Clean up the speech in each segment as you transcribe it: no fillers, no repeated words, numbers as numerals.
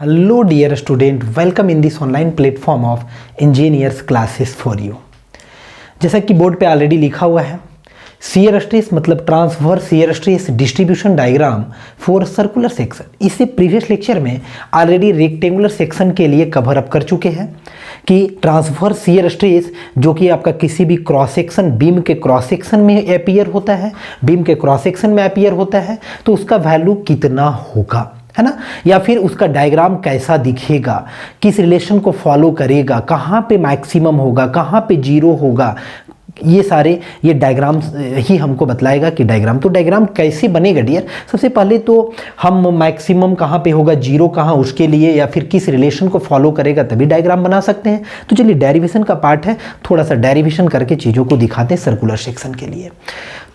Hello dear student, welcome in this online platform of engineers classes for you। जैसा कि board पे already लिखा हुआ है, शियर स्ट्रेस मतलब transverse shear stress distribution diagram for circular section. इससे previous lecture में ऑलरेडी रेक्टेंगुलर सेक्शन के लिए कवर अप कर चुके हैं कि ट्रांसवर्स शियर स्ट्रेस जो कि आपका किसी भी क्रॉस सेक्शन बीम के क्रॉस सेक्शन में अपीयर होता है, बीम के क्रॉस सेक्शन में अपीयर होता है, तो उसका वैल्यू कितना होगा, है ना, या फिर उसका डायग्राम कैसा दिखेगा, किस रिलेशन को फॉलो करेगा, कहाँ पे मैक्सिमम होगा, कहाँ पे जीरो होगा, ये सारे ये डायग्राम ही हमको बतलाएगा कि डायग्राम कैसे बनेगा डियर। सबसे पहले तो हम मैक्सिमम कहाँ पे होगा, जीरो कहाँ, उसके लिए या फिर किस रिलेशन को फॉलो करेगा तभी डायग्राम बना सकते हैं। तो चलिए डेरिवेशन का पार्ट है, थोड़ा सा डेरिवेशन करके चीज़ों को दिखाते हैं सर्कुलर सेक्शन के लिए।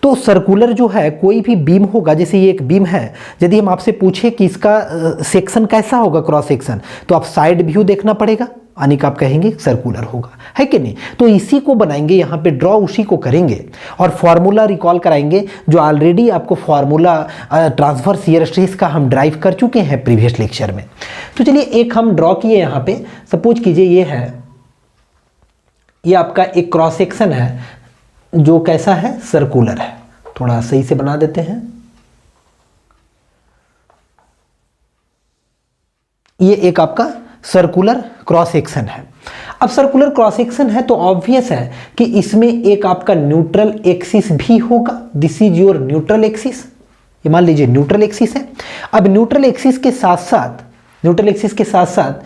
तो सर्कुलर जो है कोई भी बीम होगा, जैसे ये एक बीम है, यदि हम आपसे पूछे कि इसका सेक्शन कैसा होगा क्रॉस सेक्शन, तो आप साइड व्यू देखना पड़ेगा, यानी कि आप कहेंगे सर्कुलर होगा, है कि नहीं। तो इसी को बनाएंगे, यहाँ पे ड्रॉ उसी को करेंगे और फॉर्मूला रिकॉल कराएंगे जो ऑलरेडी आपको फॉर्मूला ट्रांसवर्स शियर स्ट्रेस का हम ड्राइव कर चुके हैं प्रीवियस लेक्चर में। तो चलिए एक हम ड्रॉ किए यहाँ पे, सपोज कीजिए ये है, ये आपका एक क्रॉस सेक्शन है जो कैसा है, सर्कुलर है। थोड़ा सही से बना देते हैं। ये एक आपका सर्कुलर क्रॉस सेक्शन है। अब सर्कुलर क्रॉस सेक्शन है तो ऑब्वियस है कि इसमें एक आपका न्यूट्रल एक्सिस भी होगा। This is your neutral axis, ये मान लीजिए न्यूट्रल एक्सिस है। अब न्यूट्रल एक्सिस के साथ साथ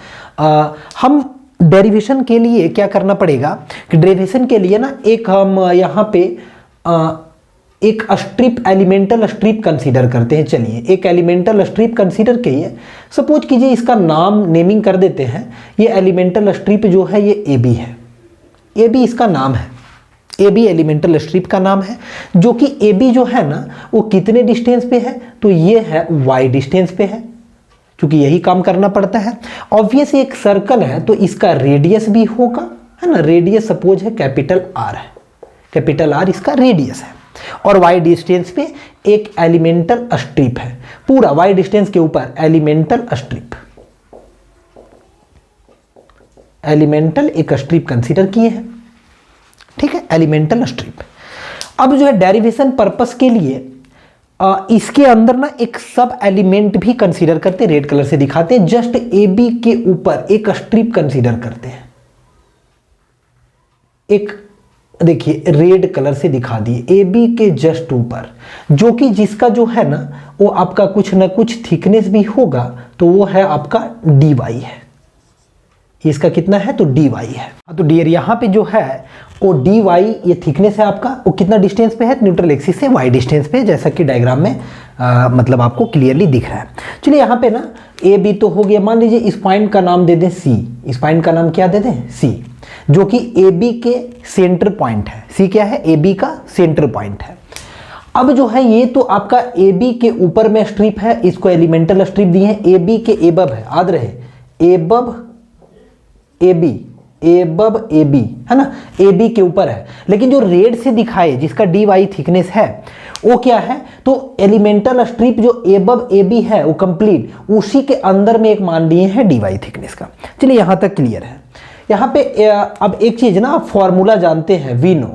हम डेरिवेशन के लिए क्या करना पड़ेगा कि डेरिवेशन के लिए ना एक हम यहाँ पे एक स्ट्रिप, एलिमेंटल स्ट्रिप कंसीडर करते हैं। चलिए एक एलिमेंटल स्ट्रिप कंसीडर कीजिए, सपोज कीजिए इसका नाम नेमिंग कर देते हैं। ये एलिमेंटल स्ट्रिप जो है ये ए बी है, ए बी इसका नाम है, ए बी एलिमेंटल स्ट्रिप का नाम है। जो कि ए बी जो है ना वो कितने डिस्टेंस पे है, तो ये है वाई डिस्टेंस पे है, क्योंकि यही काम करना पड़ता है। ऑब्वियस एक सर्कल है तो इसका रेडियस भी होगा, है ना। रेडियस सपोज है कैपिटल आर है, कैपिटल आर इसका रेडियस है। और वाई डिस्टेंस पे एक एलिमेंटल स्ट्रिप है, पूरा वाई डिस्टेंस के ऊपर एलिमेंटल स्ट्रिप, एलिमेंटल एक स्ट्रिप कंसीडर किए हैं, ठीक है, एलिमेंटल स्ट्रिप। अब जो है डेरिवेशन पर्पस के लिए इसके अंदर ना एक सब एलिमेंट भी कंसीडर करते हैं, रेड कलर से दिखाते हैं। जस्ट ए बी के ऊपर एक स्ट्रिप कंसीडर करते हैं, एक देखिए रेड कलर से दिखा दिए ए बी के जस्ट ऊपर, जो कि जिसका जो है ना वो आपका कुछ ना कुछ थिकनेस भी होगा, तो वो है आपका डी वाई है। इसका कितना है, तो डी वाई है। तो डियर यहाँ पे जो है वो डी वाई ये थिकनेस है आपका, वो कितना डिस्टेंस पे है, न्यूट्रल एक्सिस से वाई डिस्टेंस पे, जैसा कि डायग्राम में मतलब आपको क्लियरली दिख रहा है। चलिए यहाँ पे ना ए बी तो हो गया, मान लीजिए इस पॉइंट का नाम दे दें सी, इस पॉइंट का नाम क्या दे दें, सी, जो कि ए बी के सेंटर पॉइंट है। सी क्या है, ए बी का सेंटर पॉइंट है। अब जो है ये तो आपका ए बी के ऊपर में स्ट्रिप है, इसको एलिमेंटल स्ट्रिप दी है, ए बी के एबव है, याद रहे above A B, above A B, है ना, ए बी के ऊपर है। लेकिन जो रेड से दिखाए जिसका डी वाई थिकनेस है वो क्या है, तो एलिमेंटल स्ट्रिप जो एबव ए बी है वो कंप्लीट, उसी के अंदर में एक मान लिए हैं डी वाई थिकनेस का। चलिए यहाँ तक क्लियर है। यहाँ पे अब एक चीज ना, फॉर्मूला जानते हैं, वी नो,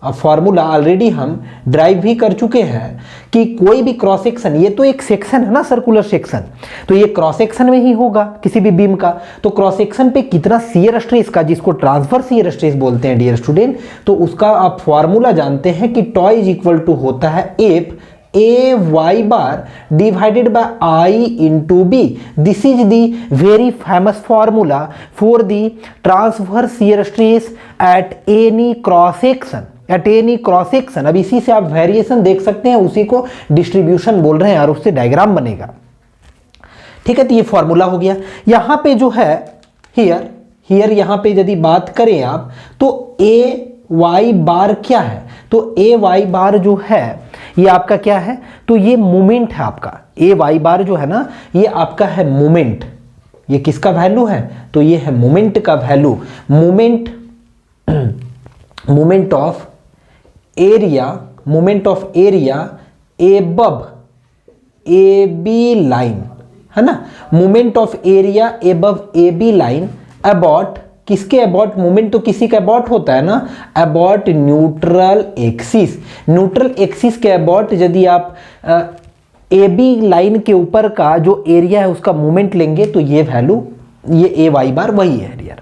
अब फॉर्मूला ऑलरेडी हम ड्राइव भी कर चुके हैं कि कोई भी क्रॉस सेक्शन, ये तो एक सेक्शन है ना सर्कुलर सेक्शन, तो ये क्रॉस सेक्शन में ही होगा किसी भी बीम का। तो क्रॉस सेक्शन पे कितना शियर स्ट्रेस का, जिसको ट्रांसवर्स शियर स्ट्रेस बोलते हैं डियर स्टूडेंट, तो उसका आप फॉर्मूला जानते हैं कि टॉ इज इक्वल टू होता है F A Y bar divided by I into B. This is the very famous formula for the transverse shear stress at any cross section, at any cross section. अब इसी से आप variation देख सकते हैं, उसी को डिस्ट्रीब्यूशन बोल रहे हैं और उससे डायग्राम बनेगा, ठीक है। तो ये फॉर्मूला हो गया। यहाँ पे जो है हियर यहाँ पे यदि बात करें आप, तो ए वाई बार क्या है, तो ए वाई बार जो है ये आपका क्या है, तो ये मोमेंट है आपका। ए वाई बार जो है ना ये आपका है मोमेंट। ये किसका वैल्यू है, तो ये है मोमेंट का value, moment of area above A B line, है ना, moment of area above A B line about, किसके अबाउट, मोमेंट तो किसी का अबाउट होता है ना, about neutral axis. Neutral axis के अबाउट यदि आप ए बी लाइन के ऊपर का जो एरिया है उसका मोमेंट लेंगे तो ये वैल्यू, ये ए वाई बार वही है डियर।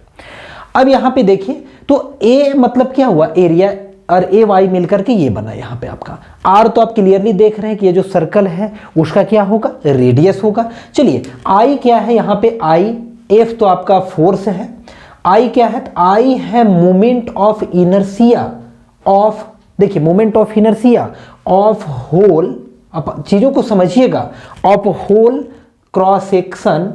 अब यहाँ पे देखिए तो ए मतलब क्या हुआ, एरिया, और ए वाई मिलकर के ये बना यहाँ पे आपका आर। तो आप क्लियरली देख रहे हैं कि ये जो सर्कल है उसका क्या होगा, रेडियस होगा। चलिए आई क्या है यहाँ पे, आई, एफ तो आपका फोर्स है, आई क्या है, आई है मोमेंट ऑफ इनर्शिया ऑफ, देखिए moment of inertia of whole, आप चीजों को समझिएगा, of whole cross section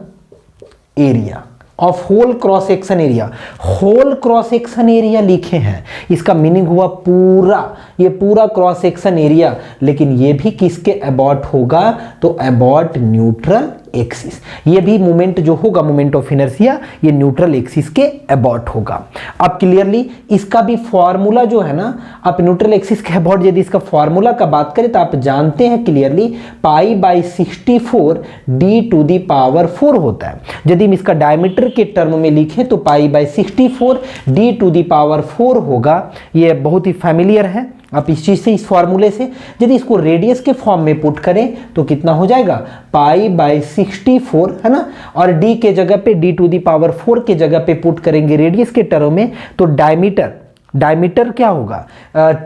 area, of whole cross section area. Whole cross section area लिखे हैं, इसका मीनिंग हुआ पूरा, ये पूरा क्रॉस सेक्शन एरिया, लेकिन ये भी किसके अबाउट होगा, तो अबाउट न्यूट्रल एक्सिस। ये भी मोमेंट जो होगा, मोमेंट ऑफ इनर्शिया, ये न्यूट्रल एक्सिस के अबाउट होगा। अब क्लियरली इसका भी फॉर्मूला जो है ना, आप न्यूट्रल एक्सिस के अबाउट यदि इसका फॉर्मूला का बात करें तो आप जानते हैं clearly pi by 64 D to the power 4 होता है। यदि हम इसका डायमीटर के टर्म में लिखें तो pi by 64 D to the power 4 होगा। ये बहुत ही फैमिलियर है आप इस चीज से, इस फॉर्मूले से। यदि इसको रेडियस के फॉर्म में पुट करें तो कितना हो जाएगा, पाई बाई 64, है ना, और डी के जगह पे, डी टू दी पावर 4 के जगह पे पुट करेंगे रेडियस के टर्म में, तो डायमीटर क्या होगा,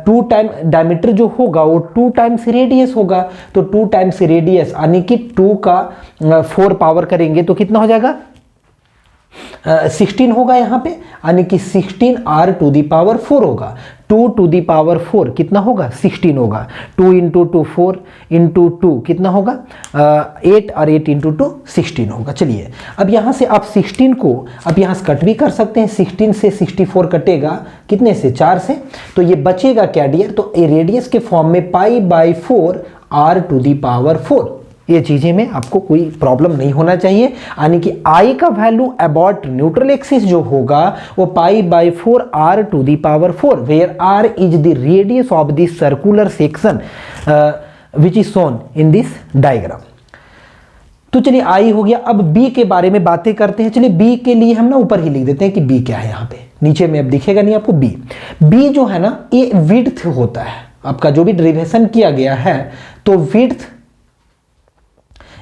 2 टाइम डायमीटर जो होगा वो 2 टाइम्स रेडियस होगा। तो 2 टाइम्स रेडियस यानी कि 2 का 4 पावर करेंगे तो कितना हो जाएगा, 16 होगा यहाँ पे, यानी कि 16 r टू दी पावर 4 होगा। 2 टू दी पावर 4 कितना होगा, 16 होगा। 2 इंटू 2 4 इंटू 2 कितना होगा, 8, और 8 इंटू 2 16 होगा। चलिए अब यहाँ से आप 16 को अब यहाँ से कट भी कर सकते हैं, 16 से 64 कटेगा कितने से, 4 से, तो ये बचेगा क्या डियर, तो रेडियस के फॉर्म में pi by 4 r to the power 4। ये चीजें में आपको कोई प्रॉब्लम नहीं होना चाहिए, यानी कि आई का वैल्यू अबाउट न्यूट्रल एक्सिस जो होगा वो pi by 4 r to the power 4, where r is the radius of this circular section which is shown in this diagram. तो चलिए आई हो गया। अब बी के बारे में बातें करते हैं। चलिए बी के लिए हम ना ऊपर ही लिख देते हैं कि बी क्या है, यहाँ पे नीचे में अब दिखेगा नहीं आपको। बी जो है ना ये विड्थ होता है आपका, जो भी डेरिवेशन किया गया है तो विड्थ,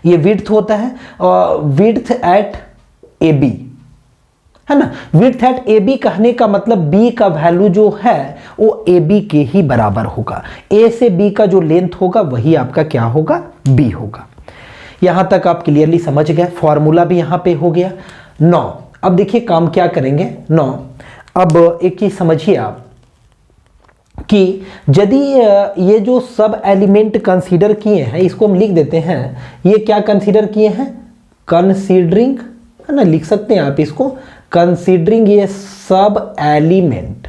ये विड्थ होता है, विड्थ एट ए बी, है ना। विड्थ एट ए बी कहने का मतलब बी का वैल्यू जो है वो ए बी के ही बराबर होगा। ए से बी का जो लेंथ होगा वही आपका क्या होगा, बी होगा। यहां तक आप क्लियरली समझ गए, फॉर्मूला भी यहां पे हो गया। 9, अब देखिए काम क्या करेंगे। 9, अब एक चीज समझिए आप कि यदि ये जो सब एलिमेंट कंसीडर किए हैं, इसको हम लिख देते हैं, ये क्या कंसीडर किए हैं, कंसीडरिंग, है ना, लिख सकते हैं आप इसको, कंसीडरिंग ये सब एलिमेंट,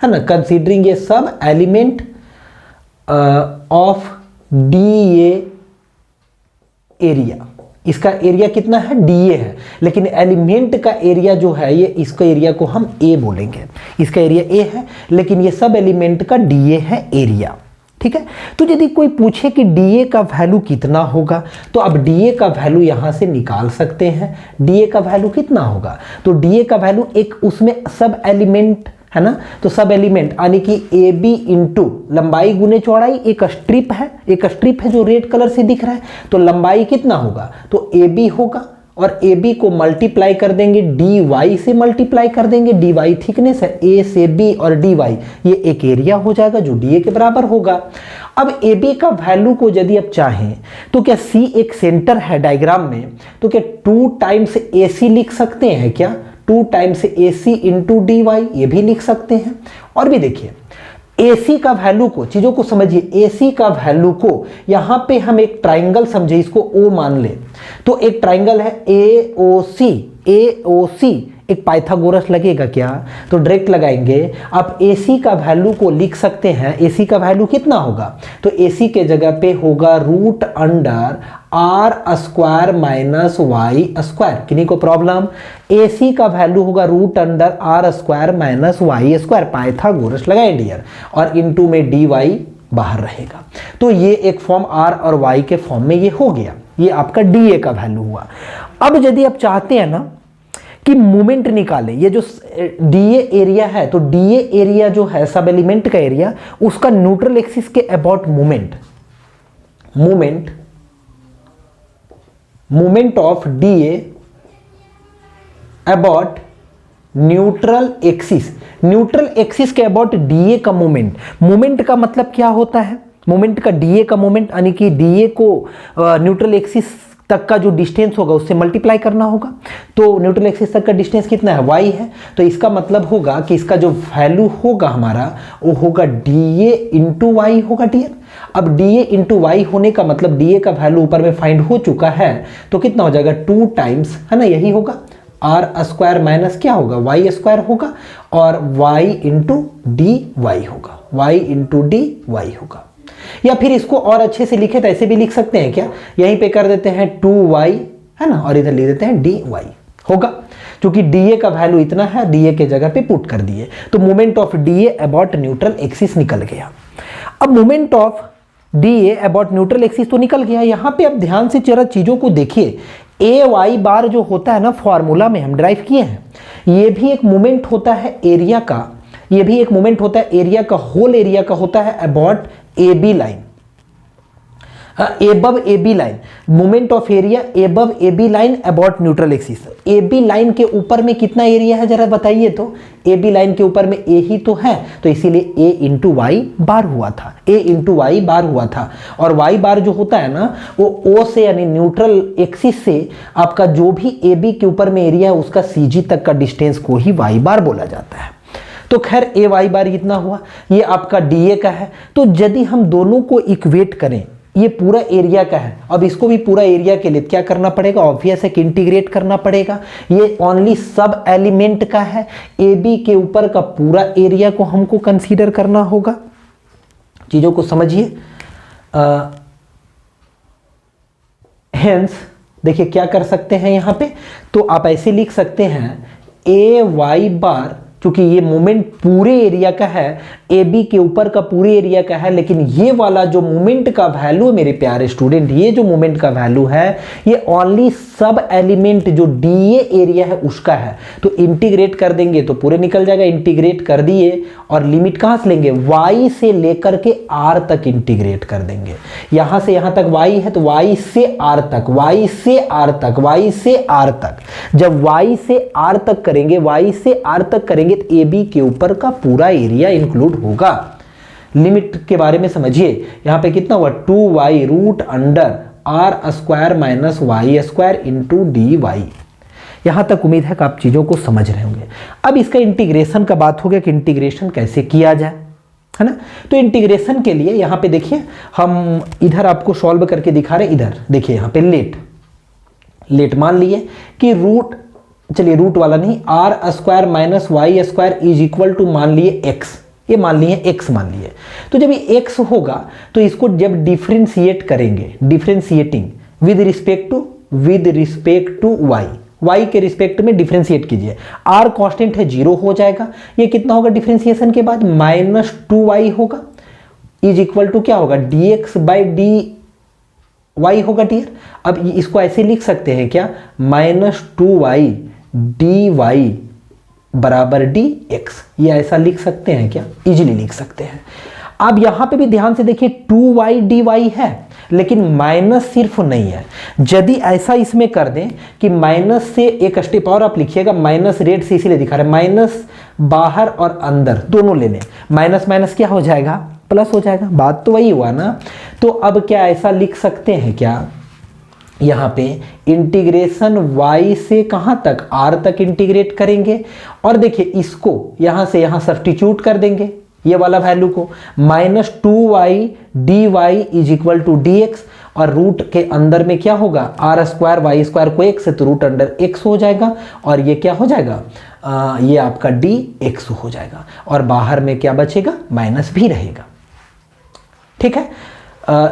है ना, कंसीडरिंग ये सब element of D A area. इसका एरिया कितना है, डीए है, लेकिन एलिमेंट का एरिया जो है ये, इसका एरिया को हम ए बोलेंगे, इसका एरिया ए है, लेकिन ये सब एलिमेंट का डीए है एरिया, ठीक है। तो यदि कोई पूछे कि डीए का वैल्यू कितना होगा तो अब डीए का वैल्यू यहां से निकाल सकते हैं। डीए का वैल्यू कितना होगा, तो डीए का वैल्यू एक उसमें सब एलिमेंट है ना, तो सब एलिमेंट यानी कि ए बी इंटू लंबाई गुने चौड़ाई, एक स्ट्रिप है, एक स्ट्रिप है जो रेड कलर से दिख रहा है, तो लंबाई कितना होगा, तो ए बी होगा, और ए बी को मल्टीप्लाई कर देंगे डी वाई से, मल्टीप्लाई कर देंगे, डी वाई थिकनेस है, ए से बी और डी वाई ये एक एरिया हो जाएगा जो डी ए के बराबर होगा। अब ए बी का वैल्यू को यदि आप चाहें तो क्या सी एक सेंटर है डायग्राम में, तो क्या 2 टाइम्स ए सी लिख सकते हैं क्या, 2 टाइम्स ए सी इंटू डी वाई, ये भी लिख सकते हैं। और भी देखिए AC का वैल्यू को, चीजों को समझिए, AC का वैल्यू को यहां पे हम एक ट्राइंगल समझे, इसको O मान ले, तो एक ट्राइंगल है AOC, AOC एक पाइथागोरस लगेगा क्या, तो डायरेक्ट लगाएंगे। आप AC का वैल्यू को लिख सकते हैं, AC का वैल्यू कितना होगा, तो AC के जगह पे होगा root under r square minus Y square. किन्हीं को प्रॉब्लम, AC का वैल्यू होगा root under r square minus Y square, Pythagoras लगाए डियर, और इनटू में dy बाहर रहेगा। तो ये एक फॉर्म r और y के फॉर्म में ये हो गया। ये आपका डी ए का वैल्यू हुआ। अब यदि आप चाहते हैं ना कि मोमेंट निकालें, ये जो डी ए एरिया है, तो डी ए एरिया जो है सब एलिमेंट का एरिया, उसका न्यूट्रल एक्सिस के about moment of D A about neutral axis के अबाउट डीए का मोमेंट का मतलब क्या होता है? मोमेंट का डीए का मोमेंट यानी कि डीए को न्यूट्रल एक्सिस तक का जो डिस्टेंस होगा उससे मल्टीप्लाई करना होगा। तो न्यूट्रल एक्सिस तक का डिस्टेंस कितना है? y है। तो इसका मतलब होगा कि इसका जो वैल्यू होगा हमारा वो होगा dA इंटू वाई होगा डियर। अब dA इंटू वाई होने का मतलब dA का वैल्यू ऊपर में फाइंड हो चुका है, तो कितना हो जाएगा 2 टाइम्स, है ना, यही होगा r स्क्वायर माइनस क्या होगा y स्क्वायर होगा और y इंटू डी वाई होगा, y इंटू डी वाई होगा। या फिर इसको और अच्छे से लिखे तो ऐसे भी लिख सकते हैं क्या, यहीं पे कर देते हैं 2y, है ना, और इधर लिख देते हैं dy होगा, क्योंकि dA का वैल्यू इतना है, dA के जगह पे पुट कर दिए, तो moment of dA about neutral axis निकल गया। अब moment of dA about neutral axis तो निकल गया। यहाँ पे अब ध्यान से जरा चीजों को देखिए, ए वाई बार जो होता है ना, फॉर्मूला में हम ड्राइव किए हैं, ये भी एक मोमेंट होता है एरिया का, ये भी एक मोमेंट होता है एरिया का, होल एरिया का होता है about A B line, above A B line, moment of area above A B line about neutral axis. A B line के ऊपर में कितना एरिया है जरा बताइए तो, ए बी लाइन के ऊपर में ए ही तो है, तो इसीलिए ए इंटू वाई बार हुआ था, ए इंटू वाई बार हुआ था। और वाई बार जो होता है ना वो ओ से यानी न्यूट्रल एक्सिस से आपका जो भी ए बी के ऊपर में एरिया है उसका सी जी तक का डिस्टेंस को ही वाई बार बोला जाता है। तो खैर ए वाई बार कितना हुआ, ये आपका डी ए का है। तो यदि हम दोनों को इक्वेट करें, ये पूरा एरिया का है, अब इसको भी पूरा एरिया के लिए क्या करना पड़ेगा, ऑब्वियस है कि इंटीग्रेट करना पड़ेगा। ये ओनली सब एलिमेंट का है, ए बी के ऊपर का पूरा एरिया को हमको कंसीडर करना होगा। चीजों को समझिए। हेंस देखिए क्या कर सकते हैं यहाँ पे, तो आप ऐसे लिख सकते हैं ए वाई बार, क्योंकि ये मोमेंट पूरे एरिया का है, ए बी के ऊपर का पूरे एरिया का है, लेकिन ये वाला जो मोमेंट का वैल्यू है मेरे प्यारे स्टूडेंट, ये जो मोमेंट का वैल्यू है ये ओनली सब एलिमेंट जो डी ए एरिया है उसका है। तो इंटीग्रेट कर देंगे तो पूरे निकल जाएगा, इंटीग्रेट कर दिए और लिमिट कहाँ से लेंगे, y से लेकर के r तक इंटीग्रेट कर देंगे। यहां से यहां तक y है तो y से r तक, y से r तक, y से r तक। जब y से r तक करेंगे, y से r तक करेंगे तो ए बी के ऊपर का पूरा एरिया इंक्लूड होगा। लिमिट के बारे में समझिए, यहां पे कितना हुआ 2y root under r square minus Y square into D Y. यहां तक उम्मीद है कि आप चीजों को समझ रहे होंगे। अब इसका इंटीग्रेशन का बात हो गया कि इंटीग्रेशन कैसे किया जाए, है ना। तो इंटीग्रेशन के लिए यहां पे देखिए हम इधर आपको सॉल्व करके दिखा रहे हैं। इधर देखिए यहां पे लेट मान लिए कि रूट, चलिए रूट वाला नहीं, R square minus Y square is equal to मान लिए एक्स, ये मान लिए एक्स मान लिए। तो जब ये एक्स होगा तो इसको जब डिफरेंशिएट करेंगे, differentiating with respect to Y के रिस्पेक्ट में डिफरेंशिएट कीजिए, आर कांस्टेंट है 0 हो जाएगा। ये कितना होगा डिफरेंशिएशन के बाद -2y होगा, इज इक्वल टू क्या होगा dx बाई डी वाई होगा डियर। अब इसको ऐसे लिख सकते हैं क्या, -2y डी वाई बराबर डी एक्स, ये ऐसा लिख सकते हैं क्या, इजीली लिख सकते हैं। अब यहां पे भी ध्यान से देखिए 2y डी वाई है, लेकिन माइनस सिर्फ नहीं है। यदि ऐसा इसमें कर दें कि माइनस से एक स्टेप और आप लिखिएगा, माइनस रेड से इसीलिए दिखा रहे हैं, माइनस बाहर और अंदर दोनों ले लें, माइनस माइनस क्या हो जाएगा, प्लस हो जाएगा। बात तो वही हुआ ना। तो अब क्या ऐसा लिख सकते हैं क्या, यहाँ पे इंटीग्रेशन y से कहाँ तक, r तक इंटीग्रेट करेंगे और देखिए इसको यहाँ से यहाँ सब्स्टिट्यूट कर देंगे, ये वाला वैल्यू को -2y D Y is equal to D X, और रूट के अंदर में क्या होगा आर स्क्वायर वाई स्क्वायर को x है तो रूट अंडर x हो जाएगा, और ये क्या हो जाएगा ये आपका डी एक्स हो जाएगा, और बाहर में क्या बचेगा, माइनस भी रहेगा। ठीक है।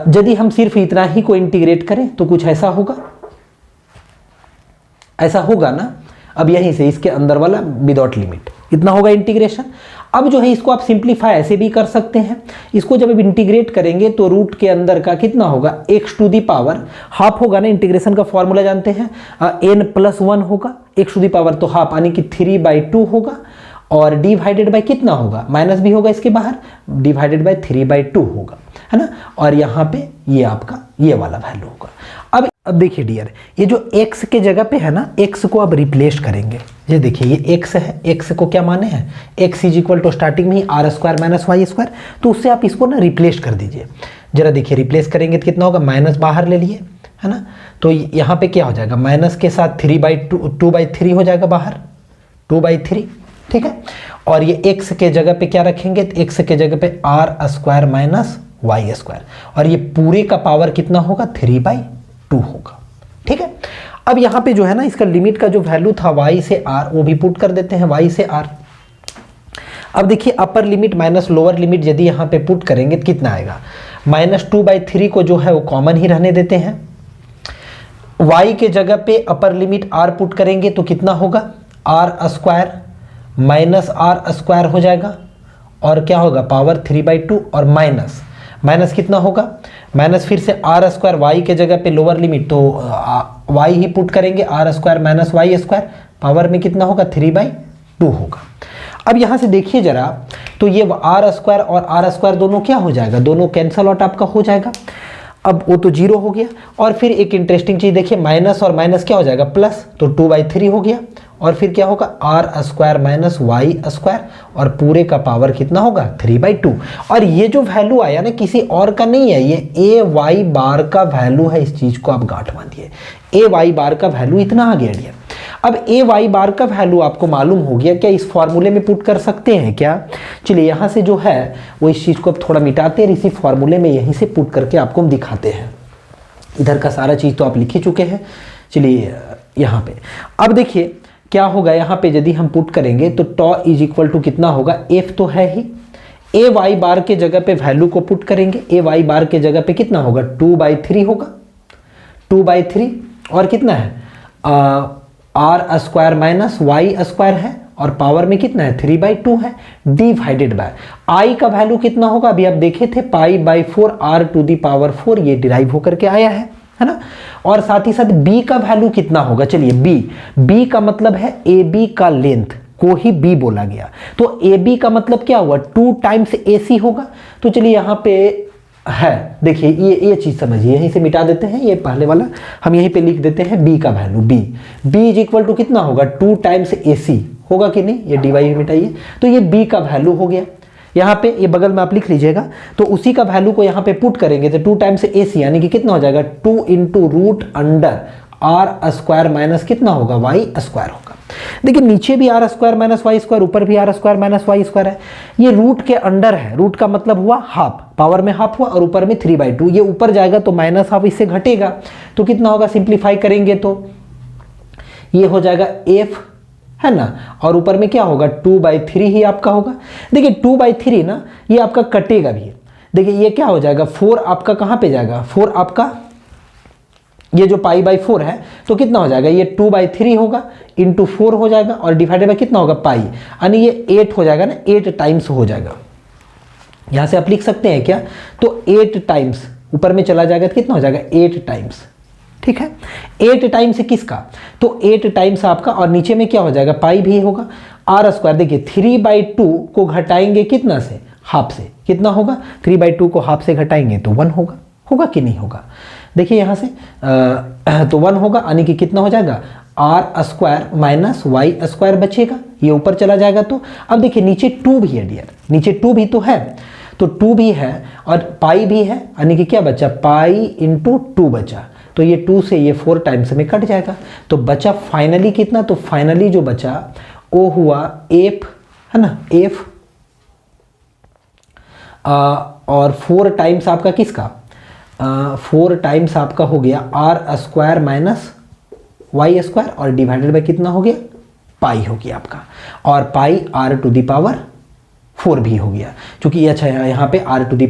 यदि हम सिर्फ इतना ही को इंटीग्रेट करें तो कुछ ऐसा होगा, ऐसा होगा ना। अब यहीं से इसके अंदर वाला विदाउट लिमिट, कितना होगा इंटीग्रेशन। अब जो है इसको आप सिंप्लीफाई ऐसे भी कर सकते हैं, इसको जब आप इंटीग्रेट करेंगे तो रूट के अंदर का कितना होगा x to the power half होगा ना, इंटीग्रेशन का फॉर्मूला जानते हैं n+1 होगा, x टू दी पावर तो हाफ यानी कि 3/2 होगा, और डिवाइडेड बाय कितना होगा, माइनस भी होगा इसके बाहर, डिवाइडेड बाय 3/2 होगा, है ना। और यहाँ पे ये आपका ये वाला वैल्यू होगा। अब देखिए डियर, ये जो x के जगह पे है ना, x को अब रिप्लेस करेंगे। ये देखिए ये x है, x को क्या माने हैं, x is equal to starting में ही r² माइनस y², तो उससे आप इसको ना रिप्लेस कर दीजिए। जरा देखिए रिप्लेस करेंगे तो कितना होगा, माइनस बाहर ले लिए, है ना, तो यहाँ पे क्या हो जाएगा, माइनस के साथ 2/3 हो जाएगा बाहर, 2/3, ठीक है। और ये x के जगह पे क्या रखेंगे, तो x के जगह पे r² माइनस y², और ये पूरे का पावर कितना होगा, 3/2 होगा, ठीक है। अब यहाँ पे जो है ना इसका लिमिट का जो वैल्यू था y से r, वो भी पुट कर देते हैं, y से r। अब देखिए upper limit minus lower limit यदि यहाँ पे पुट करेंगे तो कितना आएगा, -2/3 को जो है वो कॉमन ही रहने देते हैं। y के जगह पे अपर लिमिट r पुट करेंगे तो कितना होगा, r² माइनस r² हो जाएगा, और क्या होगा, पावर 3/2, और माइनस कितना होगा, माइनस फिर से r², y के जगह पे लोअर लिमिट तो y ही पुट करेंगे, r² माइनस y², पावर में कितना होगा, 3/2 होगा। अब यहाँ से देखिए जरा, तो ये r² और r² दोनों क्या हो जाएगा, दोनों कैंसल आउट आपका हो जाएगा। अब वो तो 0 हो गया, और फिर एक इंटरेस्टिंग चीज़ देखिए, माइनस और माइनस क्या हो जाएगा, प्लस, तो 2/3 हो गया, और फिर क्या होगा, r² माइनस y², और पूरे का पावर कितना होगा, 3/2। और ये जो वैल्यू आया ना किसी और का नहीं है, ये ay बार का वैल्यू है, इस चीज़ को आप गांठ बांधिए, ay बार का वैल्यू इतना आ गया डियर। अब ay बार का वैल्यू आपको मालूम हो गया क्या, इस फॉर्मूले में पुट कर सकते हैं क्या। चलिए यहाँ से जो है वो इस चीज़ को अब थोड़ा मिटाते हैं, इसी फॉर्मूले में यहीं से पुट करके आपको हम दिखाते हैं। इधर का सारा चीज़ तो आप लिख ही चुके हैं। चलिए यहाँ पे अब देखिए क्या होगा, यहाँ पे यदि हम पुट करेंगे तो टॉ इज इक्वल टू कितना होगा, f तो है ही, ay बार के जगह पे वैल्यू को पुट करेंगे, ay बार के जगह पे कितना होगा, 2/3 होगा, 2/3, और कितना है r² माइनस y² है, और पावर में कितना है, 3/2 है, डिवाइडेड बाय i का वैल्यू कितना होगा, अभी आप देखे थे π/4 r⁴, ये डिराइव होकर के आया है ना। और साथ ही साथ b का वैल्यू कितना होगा, चलिए b का मतलब है ab का लेंथ को ही b बोला गया, तो ab का मतलब क्या हुआ, 2 टाइम्स ac होगा। तो चलिए यहाँ पे है, देखिए ये चीज़ समझिए, यहीं से मिटा देते हैं, ये पहले वाला हम यहीं पे लिख देते हैं b का वैल्यू, b इज इक्वल टू कितना होगा, 2 टाइम्स ac होगा कि नहीं, ये dy मिटाइए, तो ये b का वैल्यू हो गया। यहाँ पे ये बगल में आप लिख लीजिएगा, तो उसी का वैल्यू को यहाँ पे पुट करेंगे तो 2 टाइम्स ac यानी कि कितना हो जाएगा, 2 × √r² माइनस कितना होगा, y² होगा। देखिए नीचे भी r² माइनस y², ऊपर भी r² माइनस y² है, ये रूट के अंडर है, रूट का मतलब हुआ हाफ, पावर में हाफ हुआ, और ऊपर में 3/2, ये ऊपर जाएगा तो माइनस हाफ इससे घटेगा, तो कितना होगा, सिंप्लीफाई करेंगे तो ये हो जाएगा f, है ना, और ऊपर में क्या होगा, 2/3 ही आपका होगा। देखिए 2/3 ना ये आपका कटेगा भी, देखिए ये क्या हो जाएगा, 4 आपका कहाँ पे जाएगा, 4 आपका ये जो π/4 है तो कितना हो जाएगा, ये 2/3 होगा इंटू 4 हो जाएगा, और डिवाइडेड बाय कितना होगा, पाई, यानी ये 8 हो जाएगा ना, 8 टाइम्स हो जाएगा। यहाँ से आप लिख सकते हैं क्या, तो 8 टाइम्स ऊपर में चला जाएगा तो कितना हो जाएगा, 8 टाइम्स, ठीक है। 8 टाइम्स किसका, तो 8 टाइम्स आपका, और नीचे में क्या हो जाएगा, पाई भी होगा, r², देखिए 3/2 को घटाएंगे कितना से, हाफ से, कितना होगा, 3/2 को हाफ से घटाएंगे तो 1 होगा कि नहीं होगा। देखिए यहाँ से तो 1 होगा, यानी कि कितना हो जाएगा, r² माइनस y² बचेगा, ये ऊपर चला जाएगा। तो अब देखिए नीचे 2 भी है डियर, नीचे 2 भी तो है, तो 2 भी है और पाई भी है, यानी कि क्या बचा, पाई इंटू 2 बचा, तो ये 2 से ये 4 टाइम्स में कट जाएगा, तो बचा फाइनली कितना, तो फाइनली जो बचा वो हुआ f, है ना, f, और 4 टाइम्स आपका किसका, 4 टाइम्स आपका हो गया r² माइनस y², और डिवाइडेड बाय कितना हो गया, पाई हो गया आपका, और पाई r⁴ भी हो गया, क्योंकि अच्छा यहाँ पे r⁴ भी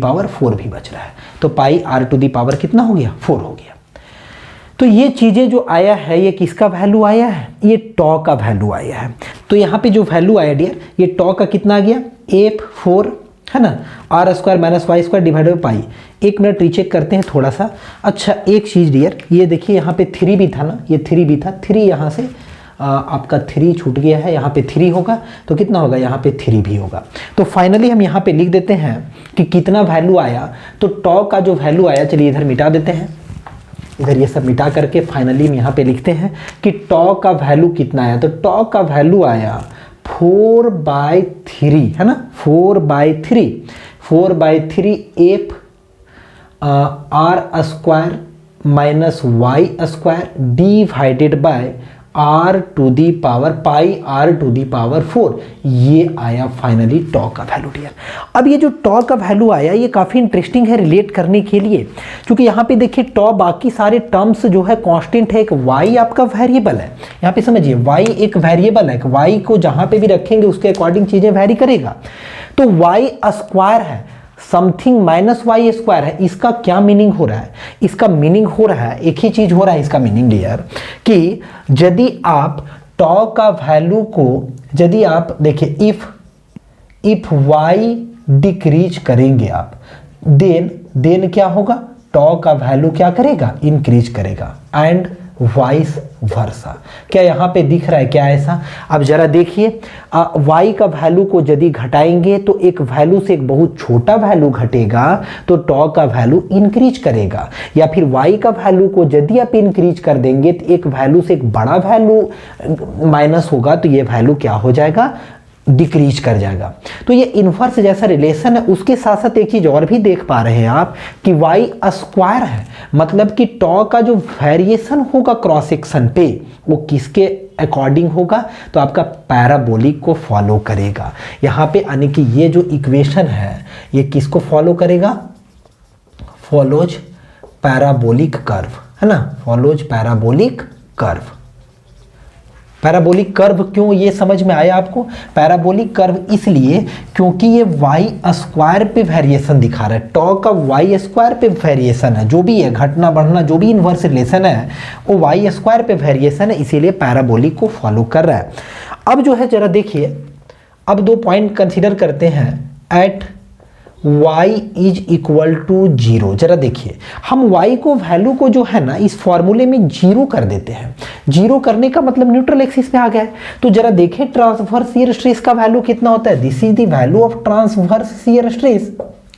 बच रहा है, तो पाई r⁴ कितना हो गया, 4 हो गया। तो ये चीज़ें जो आया है ये किसका वैल्यू आया है, ये टॉ का वैल्यू आया है। तो यहाँ पे जो वैल्यू आया डियर, ये टॉ का कितना आ गया, F4 है ना, R square minus Y square divided by pi. एक मिनट रीचेक करते हैं थोड़ा सा। अच्छा एक चीज़ डियर, ये देखिए यहाँ पे 3 भी था ना, ये 3 भी था, 3 यहाँ से आपका 3 छूट गया है, यहाँ पे 3 होगा तो कितना होगा, यहाँ पे 3 भी होगा। तो फाइनली हम यहाँ पे लिख देते हैं कि कितना वैल्यू आया। तो टॉ का जो वैल्यू आया, चलिए इधर मिटा देते हैं, इधर ये सब मिटा करके फाइनली हम यहाँ पे लिखते हैं कि टॉ का वैल्यू कितना आया। तो टॉ का वैल्यू आया 4/3 है ना, 4/3 F R square minus Y square divided by r to the power pi r to the power 4। ये आया फाइनली टॉ का वैल्यू डियर। अब ये जो टॉ का वैल्यू आया ये काफ़ी इंटरेस्टिंग है रिलेट करने के लिए, क्योंकि यहाँ पे देखिए टॉ बाकी सारे टर्म्स जो है कांस्टेंट है, एक y आपका वेरिएबल है। यहाँ पे समझिए y एक वेरिएबल है, y को जहाँ पे भी रखेंगे उसके अकॉर्डिंग चीज़ें वेरी करेगा। तो y स्क्वायर है, समथिंग माइनस वाई स्क्वायर है, इसका क्या मीनिंग हो रहा है, इसका मीनिंग हो रहा है, एक ही चीज हो रहा है इसका मीनिंग डियर, कि यदि आप टॉ का वैल्यू को, यदि आप देखिए इफ वाई डिक्रीज करेंगे आप, देन क्या होगा, टॉ का वैल्यू क्या करेगा, इंक्रीज करेगा, एंड वाइस वर्सा। क्या यहाँ पे दिख रहा है क्या ऐसा? अब जरा देखिए, y का वैल्यू को यदि घटाएंगे तो एक वैल्यू से एक बहुत छोटा वैल्यू घटेगा तो टॉ का वैल्यू इंक्रीज करेगा, या फिर y का वैल्यू को यदि आप इंक्रीज कर देंगे तो एक वैल्यू से एक बड़ा वैल्यू माइनस होगा तो ये वैल्यू क्या हो जाएगा, डिक्रीज कर जाएगा। तो ये इन्वर्स जैसा रिलेशन है। उसके साथ साथ एक चीज और भी देख पा रहे हैं आप कि y स्क्वायर है, मतलब कि टॉ का जो वेरिएशन होगा क्रॉस सेक्शन पे वो किसके अकॉर्डिंग होगा, तो आपका पैराबोलिक को फॉलो करेगा। यहाँ पे यानी कि ये जो इक्वेशन है ये किसको फॉलो करेगा, फॉलोज पैराबोलिक कर्व है ना, follows parabolic curve. Parabolic curve क्यों, ये समझ में आया आपको? पैराबोलिक कर्व इसलिए क्योंकि ये वाई स्क्वायर पे वेरिएशन दिखा रहा है, टॉ का वाई स्क्वायर पे वेरिएशन है, जो भी है घटना बढ़ना जो भी इन्वर्स रिलेशन है वो वाई स्क्वायर पे वेरिएशन है, इसीलिए पैराबोलिक को फॉलो कर रहा है। अब जो है जरा देखिए, अब 2 पॉइंट कंसिडर करते हैं। At y is equal to 0, जरा देखिए हम y को वैल्यू को जो है ना इस फॉर्मूले में 0 कर देते हैं। 0 करने का मतलब न्यूट्रल एक्सिस पे आ गया है। तो जरा देखिए ट्रांसवर्स शियर स्ट्रेस का वैल्यू कितना होता है, this is the value of transverse shear stress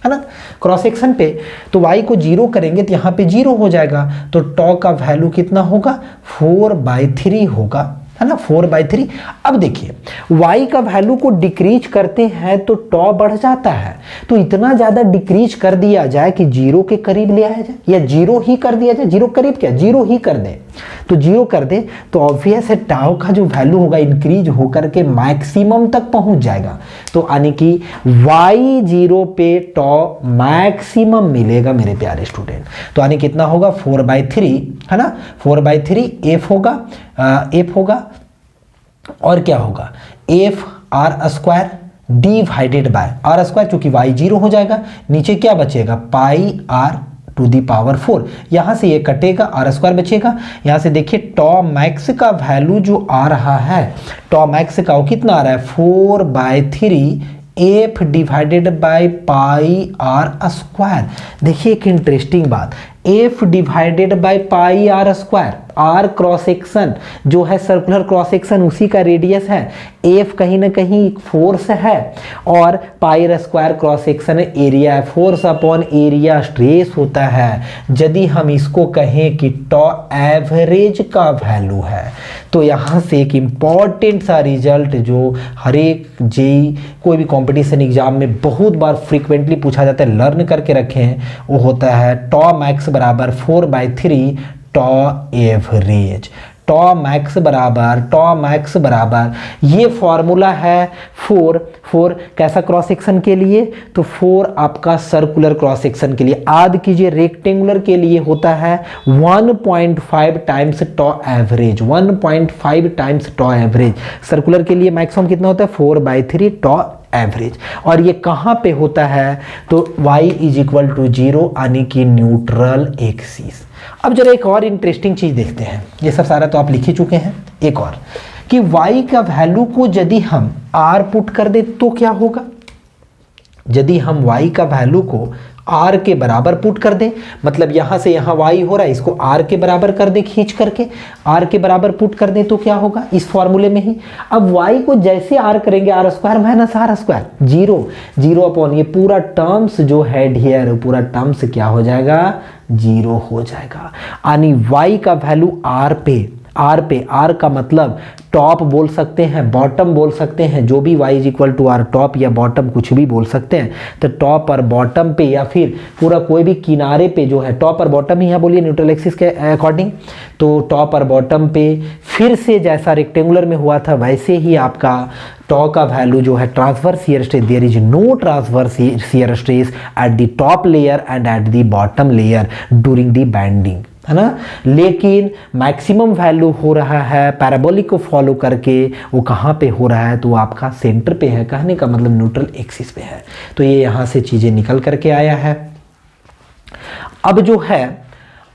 है ना क्रॉस सेक्शन पे। तो y को 0 करेंगे तो यहाँ पे 0 हो जाएगा, तो टॉ का वैल्यू कितना होगा, 4/3 होगा है ना, 4/3। अब देखिए y का वैल्यू को डिक्रीज करते हैं तो टॉ बढ़ जाता है, तो इतना ज़्यादा डिक्रीज कर दिया जाए कि 0 के करीब ले आया जाए, या 0 ही कर दिया जाए, 0 करीब क्या 0 ही कर दे, तो 0 कर दे तो ऑब्वियस है टाउ का जो वैल्यू होगा इंक्रीज होकर के मैक्सिमम तक पहुंच जाएगा। तो यानी कि y0 पे टॉ मैक्सिमम मिलेगा मेरे प्यारे स्टूडेंट। तो यानी कितना होगा 4/3 है ना, 4/3 f होगा, f होगा और क्या होगा f R square divided by R square, चूंकि y 0 हो जाएगा, नीचे क्या बचेगा pi r to the power 4, यहाँ से ये कटेगा आर स्क्वायर बचेगा। यहाँ से देखिए टॉ मैक्स का वैल्यू जो आ रहा है, टॉ मैक्स का वो कितना आ रहा है 4/3 f divided by pi are square. देखिए एक इंटरेस्टिंग बात, f divided by pi are square, R cross section जो है सर्कुलर क्रॉस सेक्शन उसी का रेडियस है, f कहीं ना कहीं फोर्स है और pi are square cross section area है, फोर्स अपॉन एरिया स्ट्रेस होता है। यदि हम इसको कहें कि टॉ एवरेज का वैल्यू है, तो यहाँ से एक इम्पॉर्टेंट सा रिजल्ट जो हर एक जेई कोई भी कंपटीशन एग्जाम में बहुत बार फ्रीक्वेंटली पूछा जाता है, लर्न करके रखे हैं, वो होता है टॉ मैक्स बराबर 4/3 टॉ एवरेज। टॉ मैक्स बराबर ये फॉर्मूला है 4 कैसा क्रॉस सेक्शन के लिए, तो 4 आपका सर्कुलर क्रॉस सेक्शन के लिए, याद कीजिए रेक्टेंगुलर के लिए होता है 1.5 टाइम्स टॉ एवरेज, 1.5 टाइम्स टॉ एवरेज। सर्कुलर के लिए मैक्सिमम कितना होता है 4/3 टॉ एवरेज। और ये कहाँ पे होता है, तो y इज इक्वल टू 0 यानी कि न्यूट्रल एक्सिस। अब जरा एक और इंटरेस्टिंग चीज़ देखते हैं, ये सब सारा तो आप लिख ही चुके हैं, एक और कि y का वैल्यू को यदि हम r पुट कर दे तो क्या होगा। यदि हम y का वैल्यू को r के बराबर पुट कर दें, मतलब यहाँ से यहाँ y हो रहा है, इसको r के बराबर कर दें, खींच करके r के बराबर पुट कर दें तो क्या होगा इस फॉर्मूले में ही। अब y को जैसे r करेंगे r square minus r square, 0 upon ये पूरा टर्म्स जो है हियर, पूरा टर्म्स क्या हो जाएगा, 0 हो जाएगा। यानी y का वैल्यू r का मतलब टॉप बोल सकते हैं, बॉटम बोल सकते हैं, जो भी y is equal to R, top या बॉटम कुछ भी बोल सकते हैं। तो टॉप और बॉटम पे या फिर पूरा कोई भी किनारे पे जो है, टॉप और बॉटम ही यहाँ बोलिए न्यूट्रल एक्सिस के अकॉर्डिंग, तो टॉप और बॉटम पे फिर से जैसा रेक्टेंगुलर में हुआ था वैसे ही आपका टॉ का वैल्यू जो है transverse shear stress, there is no transverse shear stress at the top layer and at the bottom layer during the bending, है ना। लेकिन मैक्सिमम वैल्यू हो रहा है पैराबोलिक को फॉलो करके, वो कहाँ पे हो रहा है, तो आपका सेंटर पे है, कहने का मतलब न्यूट्रल एक्सिस पे है। तो ये यहाँ से चीज़ें निकल करके आया है। अब जो है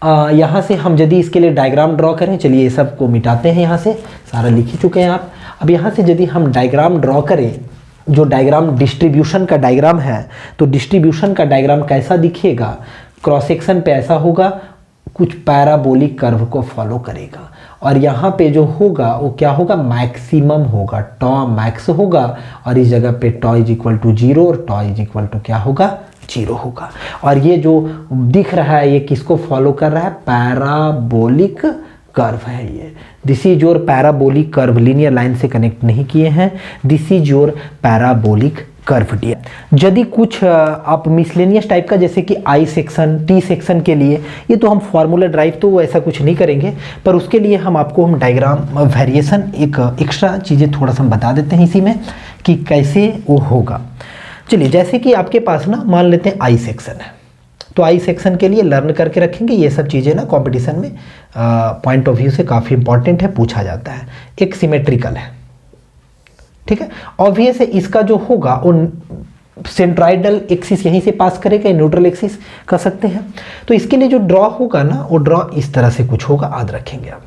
यहाँ से हम यदि इसके लिए डायग्राम ड्रॉ करें, चलिए ये सब को मिटाते हैं, यहाँ से सारा लिख ही चुके हैं आप। अब यहाँ से यदि हम डायग्राम ड्रॉ करें, जो डायग्राम डिस्ट्रीब्यूशन का डायग्राम है, तो डिस्ट्रीब्यूशन का डायग्राम कैसा दिखेगा, क्रॉस सेक्शन पे ऐसा होगा, कुछ पैराबोलिक कर्व को फॉलो करेगा, और यहाँ पे जो होगा वो क्या होगा, मैक्सिमम होगा, टॉ मैक्स होगा, और इस जगह पे टॉ इज इक्वल टू 0 और टॉ इज इक्वल टू क्या होगा, 0 होगा। और ये जो दिख रहा है ये किसको फॉलो कर रहा है, पैराबोलिक कर्व है ये। This is your parabolic curve, linear line से कनेक्ट नहीं किए हैं, this is your parabolic curve dear. यदि कुछ आप मिसलेनियस टाइप का, जैसे कि आई सेक्शन, टी सेक्शन के लिए, ये तो हम फॉर्मूला ड्राइव तो ऐसा कुछ नहीं करेंगे, पर उसके लिए हम डायग्राम वेरिएशन एक एक्स्ट्रा चीज़ें थोड़ा सा हम बता देते हैं इसी में कि कैसे वो होगा। चलिए, जैसे कि आपके पास ना मान लेते हैं आई सेक्शन है, तो आई सेक्शन के लिए लर्न करके रखेंगे, ये सब चीज़ें ना कंपटीशन में पॉइंट ऑफ व्यू से काफ़ी इंपॉर्टेंट है, पूछा जाता है। एक सिमेट्रिकल है, ठीक है, ऑब्वियस है, इसका जो होगा वो सेंट्राइडल एक्सिस यहीं से पास करेगा, न्यूट्रल एक्सिस कर सकते हैं। तो इसके लिए जो ड्रॉ होगा ना, वो ड्रॉ इस तरह से कुछ होगा, याद रखेंगे आप।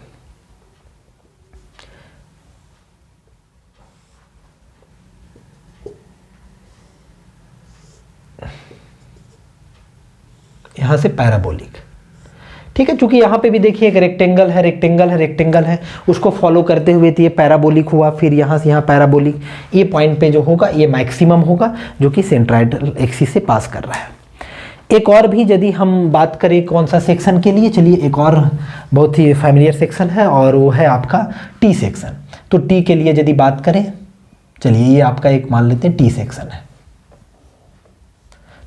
यहां से पैराबोलिक, ठीक है, क्योंकि यहाँ पे भी देखिए एक रेक्टेंगल है, रेक्टेंगल है, रेक्टेंगल है, उसको फॉलो करते हुए तो ये पैराबोलिक हुआ, फिर यहाँ से यहाँ पैराबोलिक, ये पॉइंट पे जो होगा ये मैक्सिमम होगा, जो कि सेंट्राइडल एक्सिस से पास कर रहा है। एक और भी यदि हम बात करें कौन सा सेक्शन के लिए, चलिए एक और बहुत ही फैमिलियर सेक्शन है, और वो है आपका टी सेक्शन। तो टी के लिए यदि बात करें, चलिए ये आपका एक मान लेते हैं टी सेक्शन है,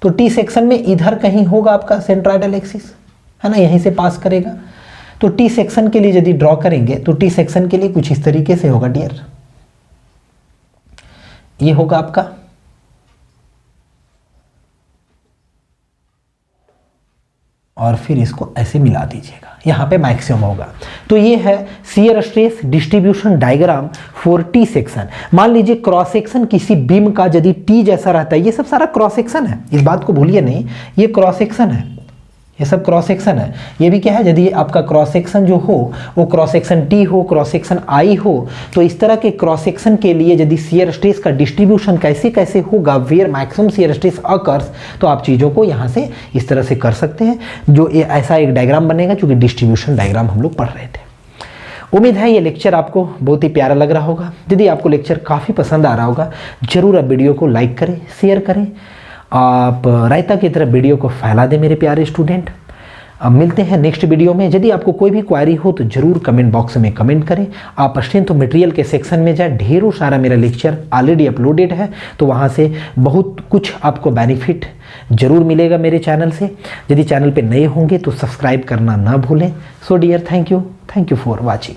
तो टी सेक्शन में इधर कहीं होगा आपका सेंट्राइडल एक्सिस, है ना, यहीं से पास करेगा। तो टी सेक्शन के लिए यदि ड्रॉ करेंगे, तो टी सेक्शन के लिए कुछ इस तरीके से होगा डियर, ये होगा आपका, और फिर इसको ऐसे मिला दीजिएगा, यहाँ पे मैक्सिमम होगा। तो ये है shear stress distribution diagram for T section. मान लीजिए क्रॉस सेक्शन किसी बीम का यदि टी जैसा रहता है, ये सब सारा क्रॉस सेक्शन है, इस बात को भूलिए नहीं, ये क्रॉस सेक्शन है, ये सब क्रॉस सेक्शन है। ये भी क्या है, यदि आपका क्रॉस सेक्शन जो हो वो क्रॉस सेक्शन टी हो, क्रॉस सेक्शन आई हो, तो इस तरह के क्रॉस सेक्शन के लिए यदि शियर स्ट्रेस का डिस्ट्रीब्यूशन कैसे कैसे होगा, where maximum shear stress occurs, तो आप चीज़ों को यहाँ से इस तरह से कर सकते हैं, जो ऐसा एक डायग्राम बनेगा, क्योंकि डिस्ट्रीब्यूशन डायग्राम हम लोग पढ़ रहे थे। उम्मीद है ये लेक्चर आपको बहुत ही प्यारा लग रहा होगा। यदि आपको लेक्चर काफ़ी पसंद आ रहा होगा, जरूर आप वीडियो को लाइक करें, शेयर करें, आप रायता की तरह वीडियो को फैला दें मेरे प्यारे स्टूडेंट। अब मिलते हैं नेक्स्ट वीडियो में। यदि आपको कोई भी क्वारी हो तो जरूर कमेंट बॉक्स में कमेंट करें। आप स्ट्रेंथ ऑफ मटेरियल के सेक्शन में जाए, ढेरों सारा मेरा लेक्चर ऑलरेडी अपलोडेड है, तो वहाँ से बहुत कुछ आपको बेनिफिट जरूर मिलेगा मेरे चैनल से। यदि चैनल पे नए होंगे तो सब्सक्राइब करना ना भूलें। So dear, thank you for watching.